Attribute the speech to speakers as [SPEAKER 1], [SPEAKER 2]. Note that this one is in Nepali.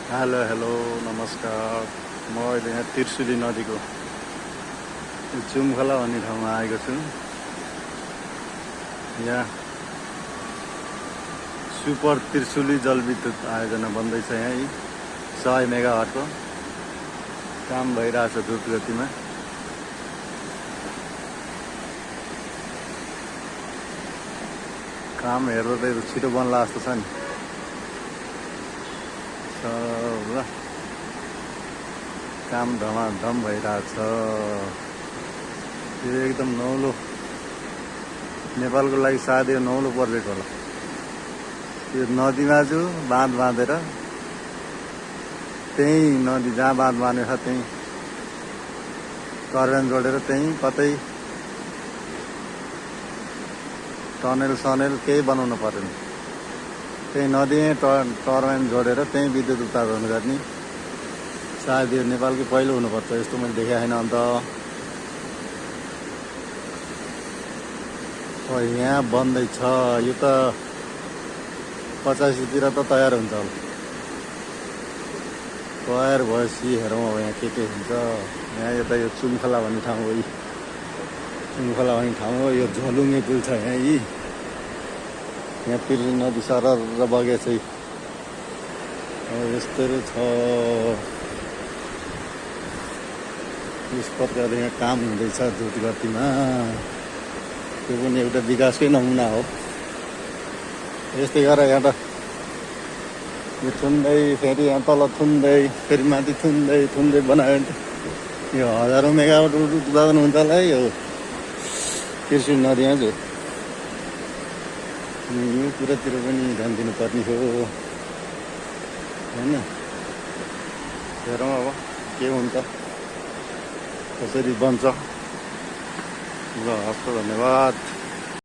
[SPEAKER 1] हेलो हेलो नमस्कार। म अहिले यहाँ त्रिशुली नदीको जुमखोला भन्ने ठाउँमा आएको छु। यहाँ सुपर त्रिशुली जलविद्युत आयोजना बन्दैछ। यहाँ 100 मेगावाटको काम भइरहेछ द्रुत गतिमा। काम हेर्दा त छिटो बन्ला जस्तो छ नि। ल काम धमाधम भइरहेछ। यो एकदम नौलो, नेपालको लागि सायद यो नौलो प्रोजेक्ट होला। यो नदीमा जो बाँध बाँधेर त्यही नदी जहाँ बाँध बाँधेको छ त्यही टर्बाइन जोडेर त्यही कतै टनेल सनेल केही बनाउनु परेन। त्यही नदीमै टर्बाइन जोडेर त्यही विद्युत उत्पादन गर्ने। सायद यो नेपालकै पहिलो हुनुपर्छ, यस्तो मैले देखेको छैन। अन्त यहाँ बन्दैछ। यो त 85 तिर त तयार हुन्छ होला। तयार भएपछि हेरौँ अब यहाँ के हुन्छ। यहाँ यता यो जुमखोला भन्ने ठाउँ हो। जुमखोला भन्ने ठाउँ हो। यो झोलुङ्गे पुल छ यहाँ। यहाँ त्रिशुली नदी सरर बगेछ। यस्तोहरू छ। यस प्रकारले यहाँ काम हुँदैछ द्रुत गतिमा। त्यो पनि एउटा विकासकै नमुना हो। यस्तै गरेर यहाँ त यो थुन्दै फेरि यहाँ तल थुन्दै फेरि माथि थुन्दै बनायो भने यो हजारौँ मेगावाट उत्पादन हुन्छ होला है यो त्रिशुली नदीमा चाहिँ। यो कुरातिर पनि ध्यान दिनुपर्ने हो होइन। हेरौँ अब के हुन्छ, कसरी बन्छ। ल हस् त, धन्यवाद।